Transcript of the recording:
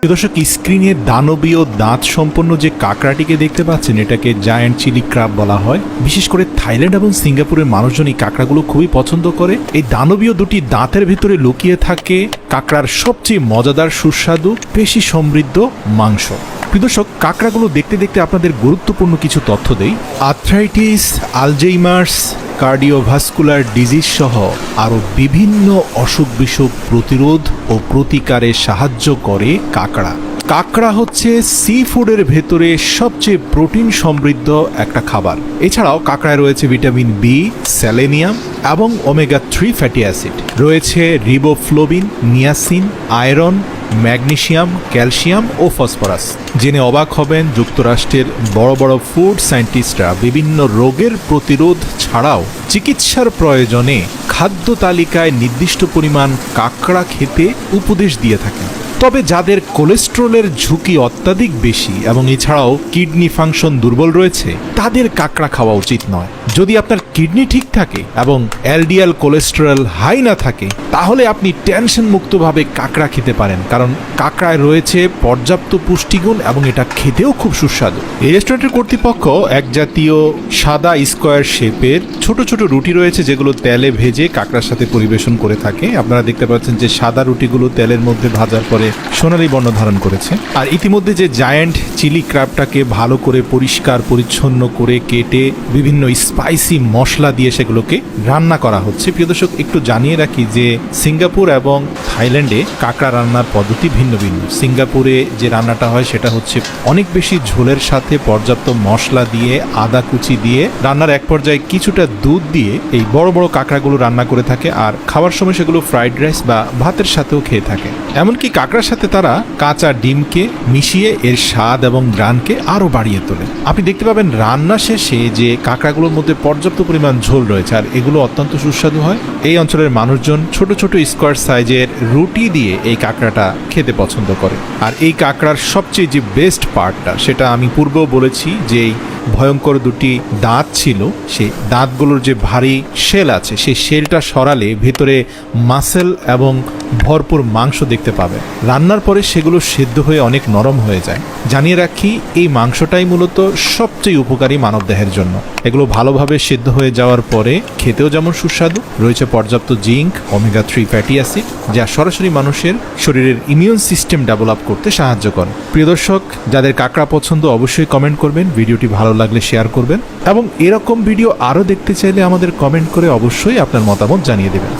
দর্শক, স্ক্রিনে দানবীয় দাঁত সম্পন্ন যে কাঁকড়াটিকে দেখতে পাচ্ছেন, এটাকে জায়ান্ট চিলি ক্রাব বলা হয়। বিশেষ করে থাইল্যান্ড এবং সিঙ্গাপুরের মানুষজন এই কাঁকড়াগুলো খুবই পছন্দ করে। এই দানবীয় দুটি দাঁতের ভিতরে লুকিয়ে থাকে কাঁকড়ার সবচেয়ে মজাদার, সুস্বাদু, পেশি সমৃদ্ধ মাংস। দর্শক, কাঁকড়াগুলো দেখতে দেখতে আপনাদের গুরুত্বপূর্ণ কিছু তথ্য দেই। আর্থ্রাইটিস, আলজেইমার্স, কার্ডিওভাস্কুলার ডিজিজ সহ আরও বিভিন্ন অসুখ বিসুখ প্রতিরোধ ও প্রতিকারে সাহায্য করে কাঁকড়া। কাঁকড়া হচ্ছে সি ফুডের ভেতরে সবচেয়ে প্রোটিন সমৃদ্ধ একটা খাবার। এছাড়াও কাঁকড়ায় রয়েছে ভিটামিন বি, সেলেনিয়াম এবং ওমেগা 3 ফ্যাটি অ্যাসিড। রয়েছে riboflavin, niacin, iron, magnesium, calcium ও ফসফরাস। জেনে অবাক হবেন, যুক্তরাষ্ট্রের বড় বড় ফুড সায়েন্টিস্টরা বিভিন্ন রোগের প্রতিরোধ ছাড়াও চিকিৎসার প্রয়োজনে খাদ্য তালিকায় নির্দিষ্ট পরিমাণ কাঁকড়া খেতে উপদেশ দিয়ে থাকেন। তবে যাদের কোলেস্ট্রলের ঝুঁকি অত্যাধিক বেশি এবং এছাড়াও কিডনি ফাংশন দুর্বল রয়েছে, তাদের কাঁকড়া খাওয়া উচিত নয়। যদি আপনার কিডনি ঠিক থাকে এবং এলডিএল কোলেস্টেরল হাই না থাকে, তাহলে আপনি টেনশন মুক্তভাবে কাঁকড়া খেতে পারেন, কারণ কাঁকড়ায় রয়েছে পর্যাপ্ত পুষ্টিগুণ এবং এটা খেতেও খুব সুস্বাদু। এই রেস্টুরেন্টের কর্তৃপক্ষ এক জাতীয় সাদা স্কোয়ার শেপের ছোট ছোট রুটি রয়েছে, যেগুলো তেলে ভেজে কাঁকড়ার সাথে পরিবেশন করে থাকে। আপনারা দেখতে পাচ্ছেন যে সাদা রুটিগুলো তেলের মধ্যে ভাজার পরে সোনালী বর্ণ ধারণ করেছে। আর ইতিমধ্যে যে জায়ান্ট চিলি ক্র্যাবটাকে ভালো করে পরিষ্কার পরিচ্ছন্ন করে কেটে বিভিন্ন স্পাইসি মশলা দিয়ে সেগুলোকে রান্না করা হচ্ছে। প্রিয় দর্শক, একটু জানিয়ে রাখি যে সিঙ্গাপুর এবং থাইল্যান্ডে কাঁকড়া রান্নার পদ্ধতি ভিন্ন ভিন্ন। সিঙ্গাপুরে যে রান্নাটা হয় সেটা হচ্ছে অনেক বেশি ঝোলের সাথে পর্যাপ্ত মশলা দিয়ে, আদা কুচি দিয়ে, রান্নার এক পর্যায়ে কিছুটা দুধ দিয়ে এই বড় বড় কাঁকড়াগুলো রান্না করে থাকে। আর খাওয়ার সময় সেগুলো ফ্রাইড রাইস বা ভাতের সাথেও খেয়ে থাকে। এমনকি কাঁকড়ার সাথে তারা কাঁচা ডিমকে মিশিয়ে এর স্বাদ এবং গ্রানকে আরও বাড়িয়ে তোলে। আপনি দেখতে পাবেন রান্না শেষে যে কাঁকড়াগুলোর মধ্যে পর্যাপ্ত পরিমাণ ঝোল রয়েছে, আর এগুলো অত্যন্ত সুস্বাদু হয়। এই অঞ্চলের মানুষজন ছোট ছোট স্কোয়ার সাইজের রুটি দিয়ে এই কাঁকড়াটা খেতে পছন্দ করে। আর এই কাঁকড়ার সবচেয়ে যে বেস্ট পার্টটা, সেটা আমি পূর্বেও বলেছি যে এই ভয়ঙ্কর দুটি দাঁত ছিল, সেই দাঁতগুলোর যে ভারী শেল আছে, সেই শেলটা সরালে ভেতরে মাসেল এবং ভরপুর মাংস দেখতে পাবে। রান্নার পরে সেগুলো সেদ্ধ হয়ে অনেক নরম হয়ে যায়। জানিয়ে রাখি, এই মাংসটাই মূলত সবচেয়ে উপকারী মানবদেহের জন্য। এগুলো ভালোভাবে সেদ্ধ হয়ে যাওয়ার পরে খেতেও যেমন সুস্বাদু, রয়েছে পর্যাপ্ত জিঙ্ক, ওমেগা 3 ফ্যাটি অ্যাসিড, যা সরাসরি মানুষের শরীরের ইমিউন সিস্টেম ডেভেলপ করতে সাহায্য করে। প্রিয় দর্শক, যাদের কাঁকড়া পছন্দ অবশ্যই কমেন্ট করবেন, ভিডিওটি ভালো লাগলে শেয়ার করবেন এবং এরকম ভিডিও আরও দেখতে চাইলে আমাদের কমেন্ট করে অবশ্যই আপনার মতামত জানিয়ে দেবেন।